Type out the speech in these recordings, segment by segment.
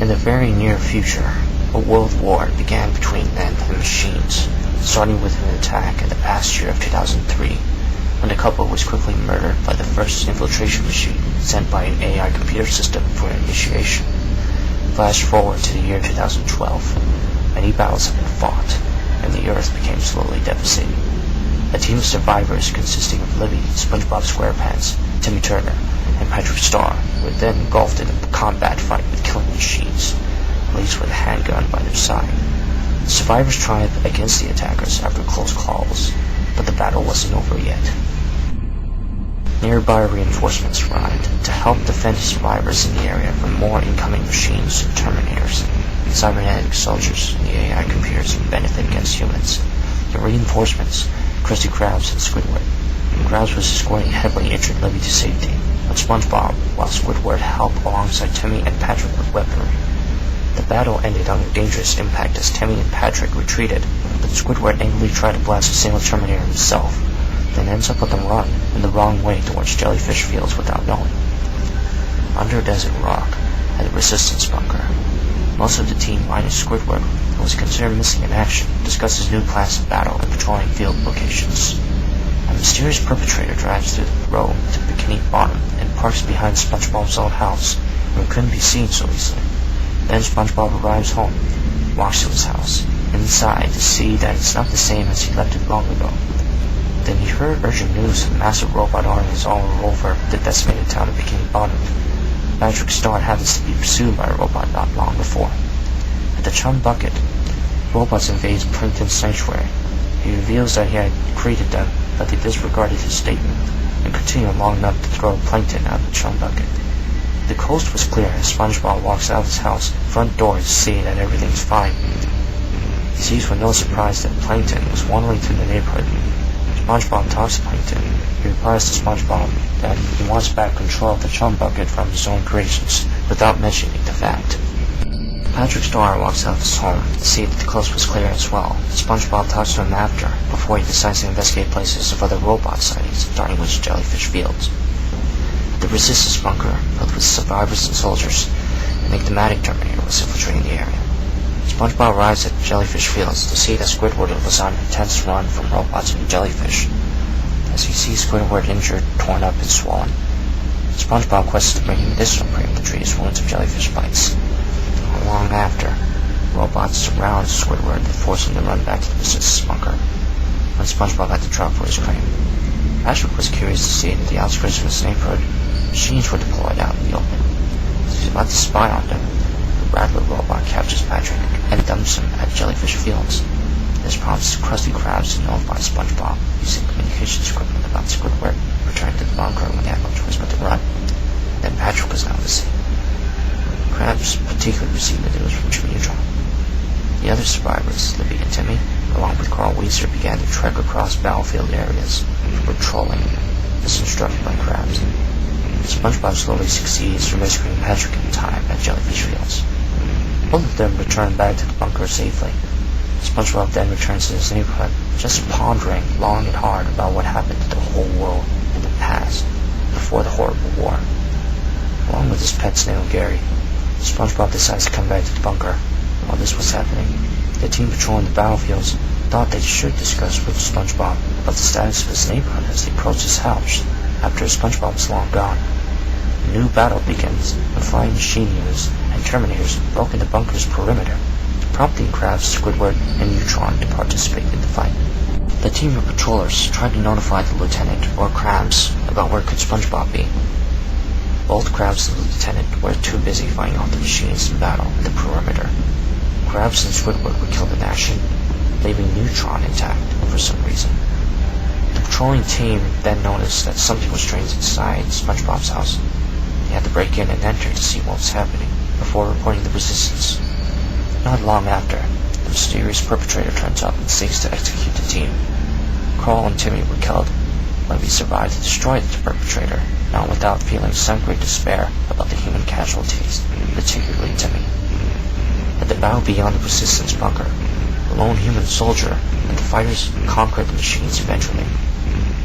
In the very near future, a world war began between men and machines, starting with an attack in the past year of 2003, when the couple was quickly murdered by the first infiltration machine sent by an AI computer system for initiation. Flash forward to the year 2012. Many battles have been fought, and the Earth became slowly devastated. A team of survivors consisting of Libby, SpongeBob SquarePants, Timmy Turner, and Patrick Star were then engulfed in a combat fight with killing machines, laced with a handgun by their side. The survivors triumphed against the attackers after close calls, but the battle wasn't over yet. Nearby reinforcements arrived to help defend the survivors in the area from more incoming machines and Terminators. Cybernetic soldiers and the AI computers benefit against humans. The reinforcements, Krusty Krabs and Squidward. Krabs was escorting heavily injured Libby to safety, but SpongeBob, while Squidward helped alongside Timmy and Patrick with weaponry. The battle ended on a dangerous impact as Timmy and Patrick retreated, but Squidward angrily tried to blast a single Terminator himself, then ends up with a run in the wrong way towards Jellyfish Fields without knowing. Under a desert rock, at the Resistance bunker, most of the team minus Squidward, who was considered missing in action, discusses new plans of battle and patrolling field locations. A mysterious perpetrator drives through the road to Bikini Bottom and parks behind SpongeBob's old house, where he couldn't be seen so easily. Then SpongeBob arrives home, walks to his house, inside to see that it's not the same as he left it long ago. Then he heard urgent news that a massive robot army is all over the decimated town of Bikini Bottom. Patrick Star happens to be pursued by a robot not long before. At the Chum Bucket, robots invade Plankton's sanctuary. He reveals that he had created them, but they disregarded his statement and continued long enough to throw Plankton out of the Chum Bucket. The coast was clear as SpongeBob walks out of his house front door to see that everything's fine. He sees with no surprise that Plankton was wandering through the neighborhood. SpongeBob talks to Plankton. He replies to SpongeBob that he wants back control of the Chum Bucket from his own creations, without mentioning the fact. Patrick Star walks out of his home to see that the coast was clear as well. SpongeBob talks to him after, before he decides to investigate places of other robot sightings, starting with Jellyfish Fields. The Resistance bunker, filled with survivors and soldiers, an enigmatic Terminator was infiltrating the area. SpongeBob arrives at Jellyfish Fields to see that Squidward was on an intense run from robots and jellyfish. As he sees Squidward injured, torn up, and swollen, SpongeBab quests to bring him medicinal cream to treat his wounds of jellyfish bites. Not long after, robots surround Squidward and force him to run back to the Resistance bunker. When SpongeBob had to drop for his cream, Patrick was curious to see that the outskirts of his neighborhood, machines were deployed out in the open. As he's about to spy on them, the Rattler robot captures Patrick and dumps him at Jellyfish Fields. This prompts Krusty Krabs to notify SpongeBob using communications equipment about Squidward returning to the bunker when they had no choice but to run. Then Patrick was now missing. Krabs particularly received the news from Jimmy Neutron. The other survivors, Libby and Timmy, along with Carl Weezer, began to trek across battlefield areas for patrolling, as instructed by Krabs. SpongeBob slowly succeeds in rescuing Patrick in time at Jellyfish Fields. Both of them return back to the bunker safely. SpongeBob then returns to his neighborhood, just pondering long and hard about what happened to the whole world in the past, before the horrible war. Along with his pet snail Gary, SpongeBob decides to come back to the bunker. While this was happening, the team patrolling the battlefields thought they should discuss with SpongeBob about the status of his neighborhood as they approached his house, after SpongeBob is long gone. A new battle begins when flying machine units and Terminators broke into the bunker's perimeter, prompting Krabs, Squidward, and Neutron to participate in the fight. The team of patrollers tried to notify the lieutenant or Krabs about where could SpongeBob be. Both Krabs and the lieutenant were too busy fighting off the machines in battle in the perimeter. Krabs and Squidward were killed in action, leaving Neutron intact for some reason. The patrolling team then noticed that something was strange inside SpongeBob's house. They had to break in and enter to see what was happening before reporting the Resistance. Not long after, the mysterious perpetrator turns up and seeks to execute the team. Carl and Timmy were killed, but we survived to destroy the perpetrator, not without feeling some great despair about the human casualties, particularly Timmy. At the battle beyond the Resistance bunker, the lone human soldier and the fighters conquered the machines eventually.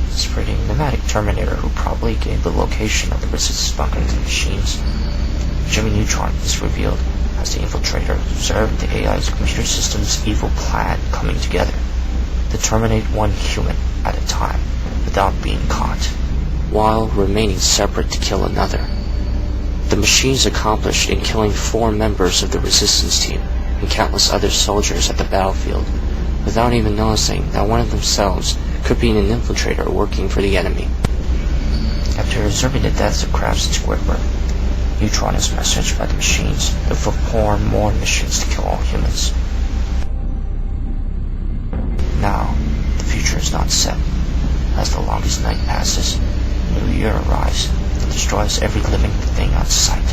This pretty pneumatic Terminator who probably gave the location of the Resistance bunker to the machines. Jimmy Neutron is revealed as the infiltrator observed the AI's computer system's evil plan coming together to terminate one human at a time without being caught, while remaining separate to kill another. The machines accomplished in killing 4 members of the resistance team and countless other soldiers at the battlefield without even noticing that one of themselves could be an infiltrator working for the enemy. After observing the deaths of Krabs and Squidward, Neutron is messaged by the machines to perform more missions to kill all humans. Now, the future is not set. As the longest night passes, a new year arrives and destroys every living thing on sight.